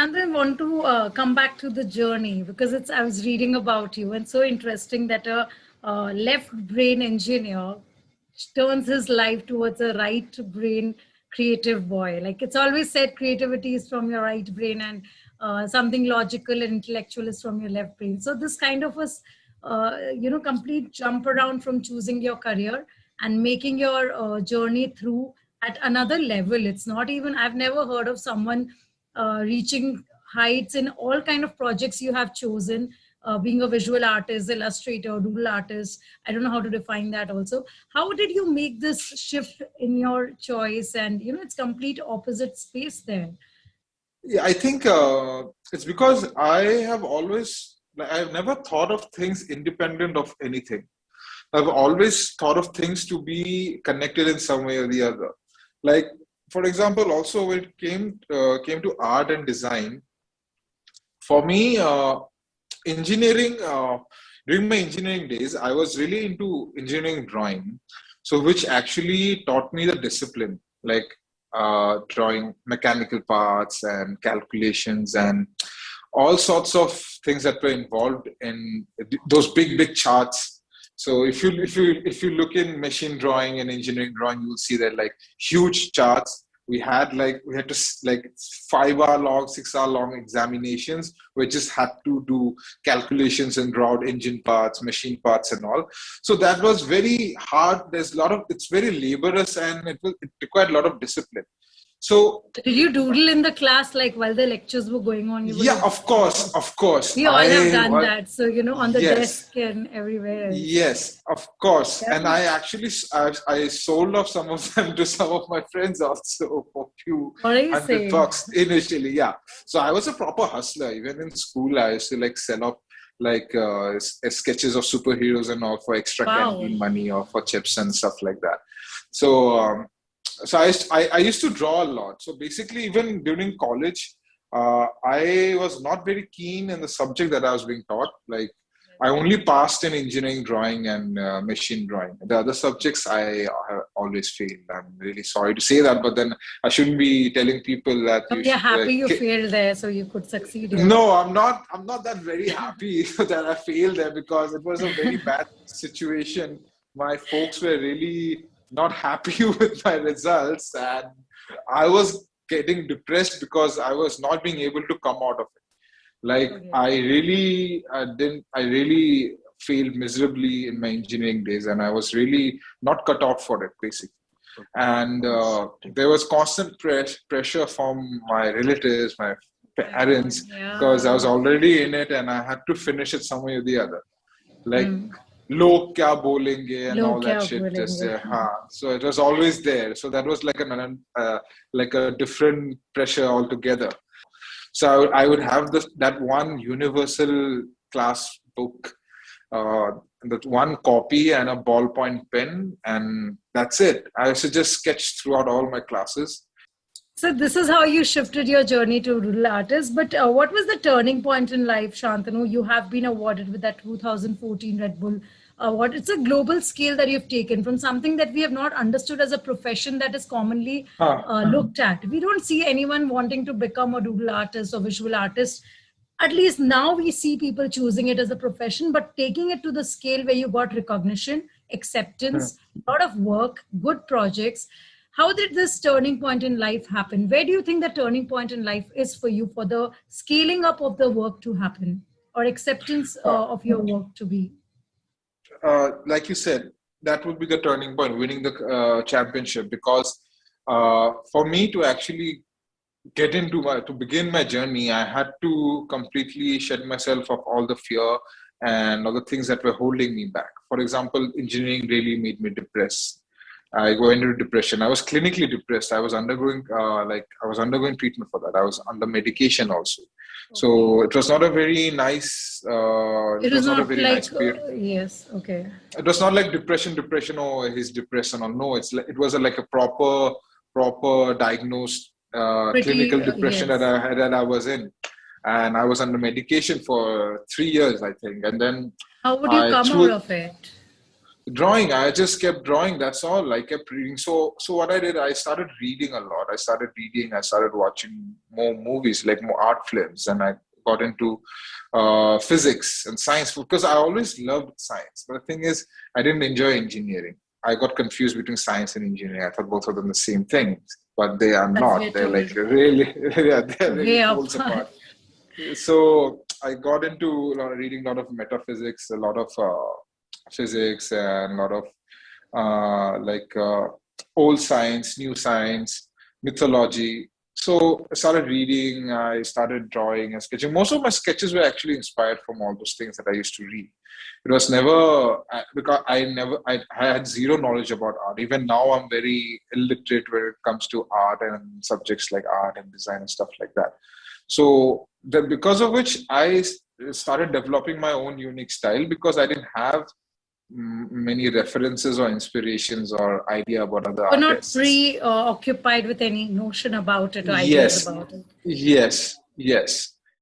Chandra, I want to come back to the journey because I was reading about you and so interesting that a left brain engineer turns his life towards a right brain creative boy. Like it's always said, creativity is from your right brain and something logical and intellectual is from your left brain. So this kind of was, complete jump around from choosing your career and making your journey through at another level. It's not even, I've never heard of someone reaching heights in all kind of projects you have chosen, being a visual artist, illustrator, doodle artist. I don't know how to define that also. How did you make this shift in your choice? And, it's complete opposite space there. Yeah, I think it's because I've never thought of things independent of anything. I've always thought of things to be connected in some way or the other. Like, for example, also when it came to art and design, for me, engineering, during my engineering days, I was really into engineering drawing. So which actually taught me the discipline, like drawing mechanical parts and calculations and all sorts of things that were involved in those big charts. So if you look in machine drawing and engineering drawing, you'll see that like huge charts. We had to 5-hour long, 6-hour long examinations. We just had to do calculations and draw out engine parts, machine parts, and all. So that was very hard. It's very laborious, and it required a lot of discipline. So did you doodle in the class, like while the lectures were going on? Yeah, of course. We all have done that. So, on the desk and everywhere else. Yes, of course. Yeah. And I sold off some of them to some of my friends also for a few $100 initially. Yeah. So I was a proper hustler. Even in school, I used to sell off sketches of superheroes and all for extra canteen money or for chips and stuff like that. So, I used to draw a lot. So basically, even during college, I was not very keen in the subject that I was being taught. Like, I only passed in engineering drawing and machine drawing. The other subjects I always failed. I'm really sorry to say that, but then I shouldn't be telling people that. You're happy you failed there, so you could succeed. No, I'm not that very happy that I failed there because it was a very bad situation. My folks were really not happy with my results, and I was getting depressed because I was not being able to come out of it. I really failed miserably in my engineering days, and I was really not cut out for it, basically. And there was constant pressure from my relatives, my parents, because I was already in it and I had to finish it some way or the other. Log kya bolenge and all that shit. So it was always there. So that was like a different pressure altogether. So I would have that one universal class book, that one copy and a ballpoint pen, and that's it. I used to just sketch throughout all my classes. So this is how you shifted your journey to doodle artist. But what was the turning point in life, Shantanu? You have been awarded with that 2014 Red Bull award. It's a global scale that you've taken from something that we have not understood as a profession that is commonly looked at. We don't see anyone wanting to become a doodle artist or visual artist. At least now we see people choosing it as a profession, but taking it to the scale where you got recognition, acceptance, a lot of work, good projects. How did this turning point in life happen? Where do you think the turning point in life is for you for the scaling up of the work to happen or acceptance of your work to be? Like you said, that would be the turning point, winning the championship, because for me to actually to begin my journey, I had to completely shed myself of all the fear and all the things that were holding me back. For example, engineering really made me depressed. I go into depression. I was clinically depressed. I was undergoing treatment for that. I was under medication also. So it was not a very nice. It was not a very nice period. Yes. Okay. It was not like depression. Oh, he's depressed and all. No, it was like a proper diagnosed clinical depression that I was in, and I was under medication for 3 years, I think. And then how would you come out of it? Drawing, I just kept drawing. That's all. I kept reading. So what I did, I started reading a lot. I started reading. I started watching more movies, like more art films, and I got into physics and science because I always loved science. But the thing is, I didn't enjoy engineering. I got confused between science and engineering. I thought both of them the same thing, but they are As not. we're They're told, like really, yeah, they're way really poles apart. apart. So I got into a lot of reading, a lot of metaphysics, a lot of physics, and a lot of old science, new science, mythology. So I started reading, I started drawing and sketching. Most of my sketches were actually inspired from all those things that I used to read. It was never because I had zero knowledge about art. Even now, I'm very illiterate when it comes to art and subjects like art and design and stuff like that. So because of which I started developing my own unique style because I didn't have many references or inspirations or idea about other We're not artists. preoccupied with any notion about it or ideas Yes, about it. yes, yes.